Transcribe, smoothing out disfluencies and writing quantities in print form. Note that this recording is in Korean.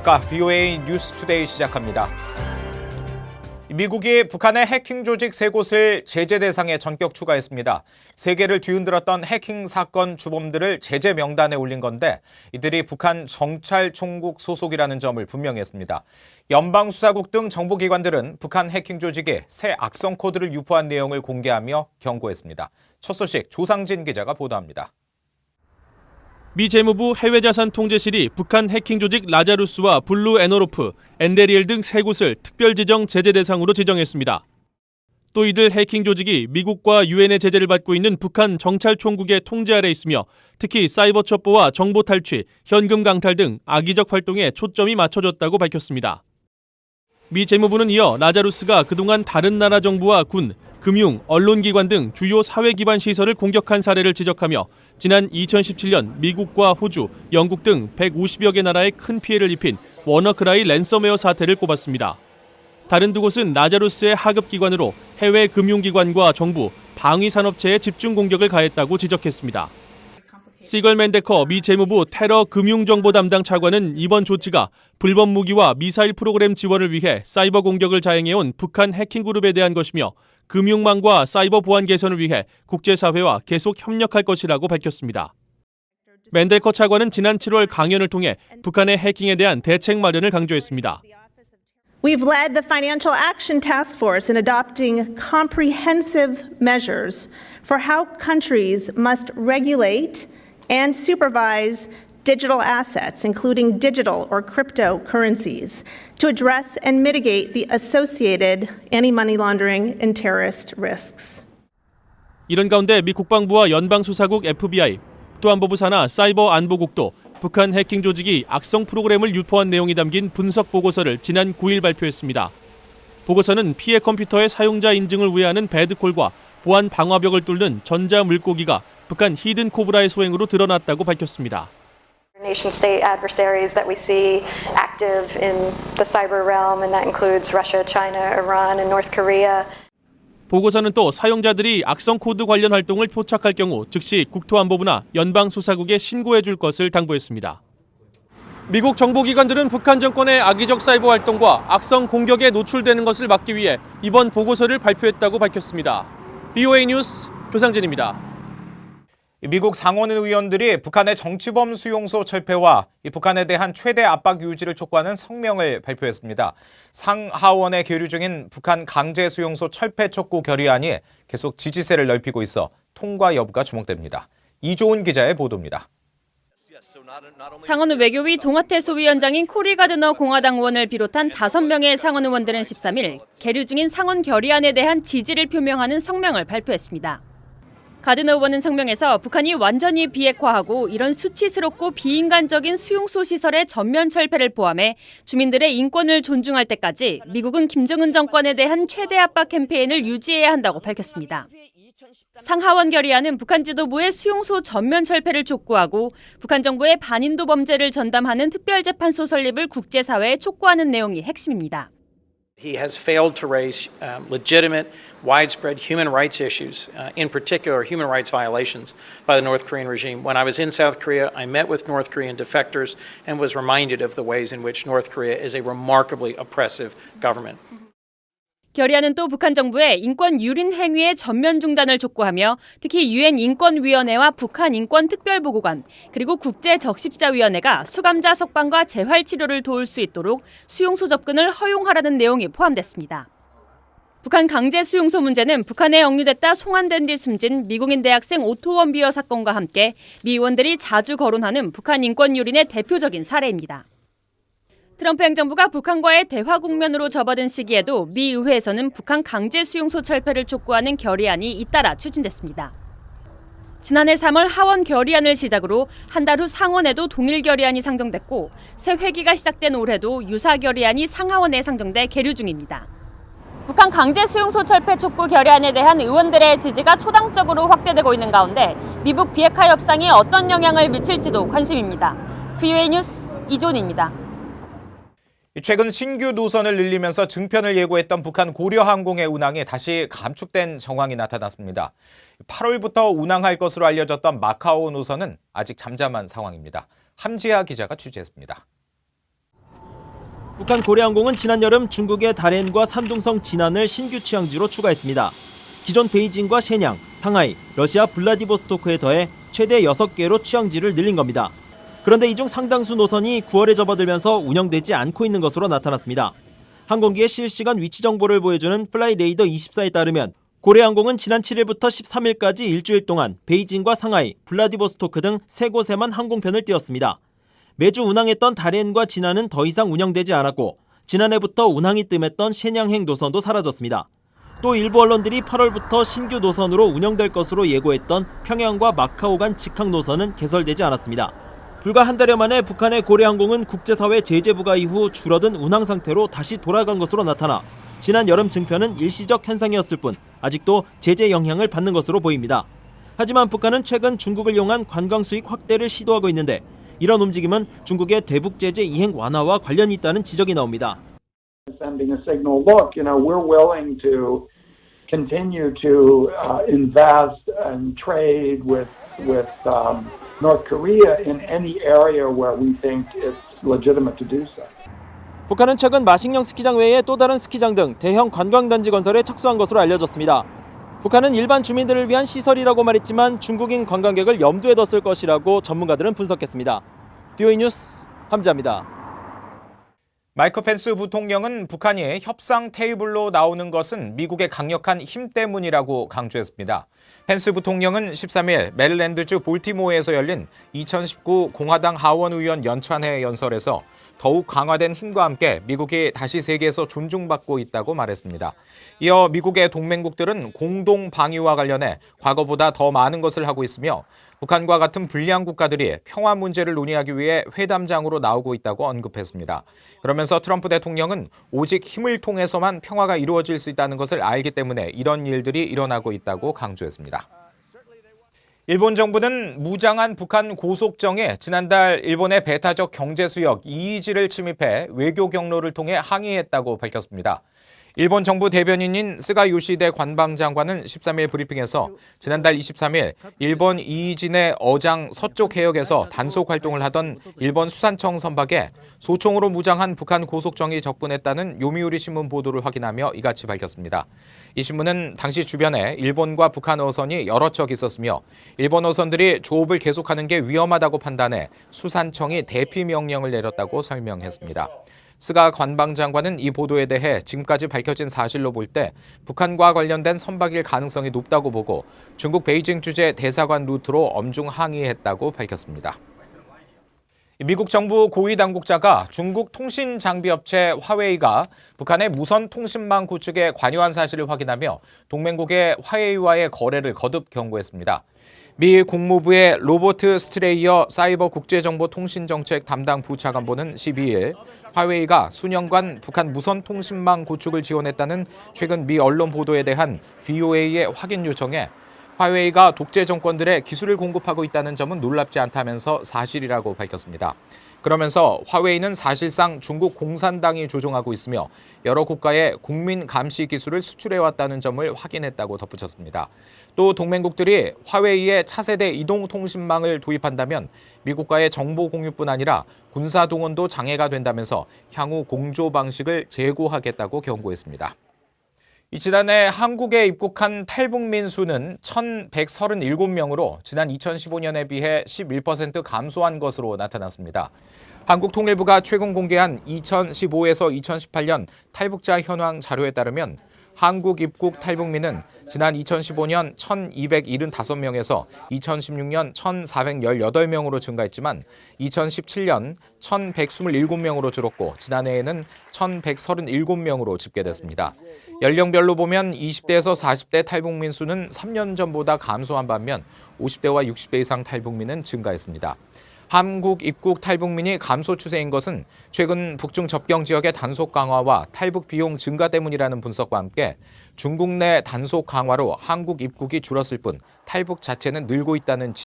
VOA 뉴스 투데이 시작합니다. 미국이 북한의 해킹 조직 3곳을 제재 대상에 전격 추가했습니다. 세계를 뒤흔들었던 해킹 사건 주범들을 제재 명단에 올린 건데 이들이 북한 정찰총국 소속이라는 점을 분명히 했습니다. 연방수사국 등 정보기관들은 북한 해킹 조직이 새 악성 코드를 유포한 내용을 공개하며 경고했습니다. 첫 소식 조상진 기자가 보도합니다. 미 재무부 해외자산통제실이 북한 해킹 조직 라자루스와 블루 에너로프, 엔데리엘 등 3곳을 특별지정 제재 대상으로 지정했습니다. 또 이들 해킹 조직이 미국과 유엔의 제재를 받고 있는 북한 정찰총국의 통제 아래 있으며 특히 사이버 첩보와 정보 탈취, 현금 강탈 등 악의적 활동에 초점이 맞춰졌다고 밝혔습니다. 미 재무부는 이어 라자루스가 그동안 다른 나라 정부와 군, 금융, 언론기관 등 주요 사회 기반 시설을 공격한 사례를 지적하며 지난 2017년 미국과 호주, 영국 등 150여 개 나라에 큰 피해를 입힌 워너크라이 랜섬웨어 사태를 꼽았습니다. 다른 두 곳은 라자루스의 하급기관으로 해외 금융기관과 정부, 방위산업체에 집중 공격을 가했다고 지적했습니다. 시걸 맨데커 미 재무부 테러 금융정보 담당 차관은 이번 조치가 불법 무기와 미사일 프로그램 지원을 위해 사이버 공격을 자행해온 북한 해킹 그룹에 대한 것이며 금융망과 사이버 보안 개선을 위해 국제사회와 계속 협력할 것이라고 밝혔습니다. 맨데커 차관은 지난 7월 강연을 통해 북한의 해킹에 대한 대책 마련을 강조했습니다. We've led the Financial Action Task Force in adopting comprehensive measures for how countries must regulate and supervise digital assets, including digital or cryptocurrencies, to address and mitigate the associated anti-money laundering and terrorist risks. 이런 가운데 미 국방부와 연방수사국 FBI, 또 안보부 산하 사이버 안보국도 북한 해킹 조직이 악성 프로그램을 유포한 내용이 담긴 분석 보고서를 지난 9일 발표했습니다. 보고서는 피해 컴퓨터의 사용자 인증을 우회하는 배드콜과 보안 방화벽을 뚫는 전자 물고기가 북한 히든 코브라의 소행으로 드러났다고 밝혔습니다. Nation-state adversaries that we see active in the cyber realm, and that includes Russia, China, Iran, and North Korea. 보고서는 또 사용자들이 악성 코드 관련 활동을 포착할 경우 즉시 국토안보부나 연방수사국에 신고해 줄 것을 당부했습니다. 미국 정보기관들은 북한 정권의 악의적 사이버 활동과 악성 공격에 노출되는 것을 막기 위해 이번 보고서를 발표했다고 밝혔습니다. VOA 뉴스 조상진입니다. 미국 상원 의원들이 북한의 정치범 수용소 철폐와 북한에 대한 최대 압박 유지를 촉구하는 성명을 발표했습니다. 상하원에 계류 중인 북한 강제 수용소 철폐 촉구 결의안이 계속 지지세를 넓히고 있어 통과 여부가 주목됩니다. 이조은 기자의 보도입니다. 상원 외교위 동아태 소위원장인 코리 가드너 공화당 의원을 비롯한 5명의 상원 의원들은 13일 계류 중인 상원 결의안에 대한 지지를 표명하는 성명을 발표했습니다. 가드너 의원은 성명에서 북한이 완전히 비핵화하고 이런 수치스럽고 비인간적인 수용소 시설의 전면 철폐를 포함해 주민들의 인권을 존중할 때까지 미국은 김정은 정권에 대한 최대 압박 캠페인을 유지해야 한다고 밝혔습니다. 상하원 결의안은 북한 지도부의 수용소 전면 철폐를 촉구하고 북한 정부의 반인도 범죄를 전담하는 특별재판소 설립을 국제사회에 촉구하는 내용이 핵심입니다. He has failed to raise legitimate, widespread human rights issues, in particular human rights violations by the North Korean regime. When I was in South Korea, I met with North Korean defectors and was reminded of the ways in which North Korea is a remarkably oppressive government. 결의안은 또 북한 정부의 인권 유린 행위의 전면 중단을 촉구하며 특히 유엔 인권위원회와 북한 인권특별보고관 그리고 국제적십자위원회가 수감자 석방과 재활치료를 도울 수 있도록 수용소 접근을 허용하라는 내용이 포함됐습니다. 북한 강제 수용소 문제는 북한에 억류됐다 송환된 뒤 숨진 미국인 대학생 오토 원비어 사건과 함께 미 의원들이 자주 거론하는 북한 인권 유린의 대표적인 사례입니다. 트럼프 행정부가 북한과의 대화 국면으로 접어든 시기에도 미 의회에서는 북한 강제 수용소 철폐를 촉구하는 결의안이 잇따라 추진됐습니다. 지난해 3월 하원 결의안을 시작으로 한 달 후 상원에도 동일 결의안이 상정됐고 새 회기가 시작된 올해도 유사 결의안이 상하원에 상정돼 계류 중입니다. 북한 강제 수용소 철폐 촉구 결의안에 대한 의원들의 지지가 초당적으로 확대되고 있는 가운데 미북 비핵화 협상이 어떤 영향을 미칠지도 관심입니다. VOA 뉴스 이존입니다. 최근 신규 노선을 늘리면서 증편을 예고했던 북한 고려항공의 운항이 다시 감축된 정황이 나타났습니다. 8월부터 운항할 것으로 알려졌던 마카오 노선은 아직 잠잠한 상황입니다. 함지아 기자가 취재했습니다. 북한 고래항공은 지난 여름 중국의 다롄과 산둥성 진안을 신규 취항지로 추가했습니다. 기존 베이징과 shenyang, 상하이, 러시아 블라디보스토크에 더해 최대 6개로 취항지를 늘린 겁니다. 그런데 이 중 상당수 노선이 9월에 접어들면서 운영되지 않고 있는 것으로 나타났습니다. 항공기의 실시간 위치 정보를 보여주는 플라이레이더 24에 따르면 고래항공은 지난 7일부터 13일까지 일주일 동안 베이징과 상하이, 블라디보스토크 등 3곳에만 항공편을 띄웠습니다. 매주 운항했던 다롄과 진안은 더 이상 운영되지 않았고 지난해부터 운항이 뜸했던 shenyang행 노선도 사라졌습니다. 또 일부 언론들이 8월부터 신규 노선으로 운영될 것으로 예고했던 평양과 마카오 간 직항 노선은 개설되지 않았습니다. 불과 한 달여 만에 북한의 고래항공은 국제사회 제재 부과 이후 줄어든 운항 상태로 다시 돌아간 것으로 나타나 지난 여름 증편은 일시적 현상이었을 뿐 아직도 제재 영향을 받는 것으로 보입니다. 하지만 북한은 최근 중국을 이용한 관광 수익 확대를 시도하고 있는데 이런 움직임은 중국의 대북 제재 이행 완화와 관련이 있다는 지적이 나옵니다. Sending a signal, look, we're willing to continue to invest and trade with North Korea in any area where we think it's legitimate to do so. 북한은 최근 마식령 스키장 외에 또 다른 스키장 등 대형 관광단지 건설에 착수한 것으로 알려졌습니다. 북한은 일반 주민들을 위한 시설이라고 말했지만 중국인 관광객을 염두에 뒀을 것이라고 전문가들은 분석했습니다. BOE 뉴스 함지아입니다. 마이크 펜스 부통령은 북한이 협상 테이블로 나오는 것은 미국의 강력한 힘 때문이라고 강조했습니다. 펜스 부통령은 13일 메릴랜드주 볼티모어에서 열린 2019 공화당 하원 의원 연찬회 연설에서 더욱 강화된 힘과 함께 미국이 다시 세계에서 존중받고 있다고 말했습니다. 이어 미국의 동맹국들은 공동 방위와 관련해 과거보다 더 많은 것을 하고 있으며 북한과 같은 불리한 국가들이 평화 문제를 논의하기 위해 회담장으로 나오고 있다고 언급했습니다. 그러면서 트럼프 대통령은 오직 힘을 통해서만 평화가 이루어질 수 있다는 것을 알기 때문에 이런 일들이 일어나고 있다고 강조했습니다. 일본 정부는 무장한 북한 고속정에 지난달 일본의 배타적 경제수역 이이지를 침입해 외교 경로를 통해 항의했다고 밝혔습니다. 일본 정부 대변인인 스가 요시대 관방장관은 13일 브리핑에서 지난달 23일 일본 이이지 내 어장 서쪽 해역에서 단속 활동을 하던 일본 수산청 선박에 소총으로 무장한 북한 고속정이 접근했다는 요미우리 신문 보도를 확인하며 이같이 밝혔습니다. 이 신문은 당시 주변에 일본과 북한 어선이 여러 척 있었으며 일본 어선들이 조업을 계속하는 게 위험하다고 판단해 수산청이 대피 명령을 내렸다고 설명했습니다. 스가 관방장관은 이 보도에 대해 지금까지 밝혀진 사실로 볼 때 북한과 관련된 선박일 가능성이 높다고 보고 중국 베이징 주재 대사관 루트로 엄중 항의했다고 밝혔습니다. 미국 정부 고위 당국자가 중국 통신 장비 업체 화웨이가 북한의 무선 통신망 구축에 관여한 사실을 확인하며 동맹국의 화웨이와의 거래를 거듭 경고했습니다. 미 국무부의 로버트 스트레이어 사이버 국제정보통신정책 담당 부차관보는 12일 화웨이가 수년간 북한 무선 통신망 구축을 지원했다는 최근 미 언론 보도에 대한 VOA의 확인 요청에 화웨이가 독재 정권들의 기술을 공급하고 있다는 점은 놀랍지 않다면서 사실이라고 밝혔습니다. 그러면서 화웨이는 사실상 중국 공산당이 조종하고 있으며 여러 국가의 국민 감시 기술을 수출해왔다는 점을 확인했다고 덧붙였습니다. 또 동맹국들이 화웨이의 차세대 이동통신망을 도입한다면 미국과의 정보 공유뿐 아니라 군사 동원도 장애가 된다면서 향후 공조 방식을 재고하겠다고 경고했습니다. 지난해 한국에 입국한 탈북민 수는 1,137명으로 지난 2015년에 비해 11% 감소한 것으로 나타났습니다. 한국통일부가 최근 공개한 2015에서 2018년 탈북자 현황 자료에 따르면 한국 입국 탈북민은 지난 2015년 1,275명에서 2016년 1,418명으로 증가했지만 2017년 1,127명으로 줄었고 지난해에는 1,137명으로 집계됐습니다. 연령별로 보면 20대에서 40대 탈북민 수는 3년 전보다 감소한 반면 50대와 60대 이상 탈북민은 증가했습니다. 한국 입국 탈북민이 감소 추세인 것은 최근 북중 접경 지역의 단속 강화와 탈북 비용 증가 때문이라는 분석과 함께 중국 내 단속 강화로 한국 입국이 줄었을 뿐 탈북 자체는 늘고 있다는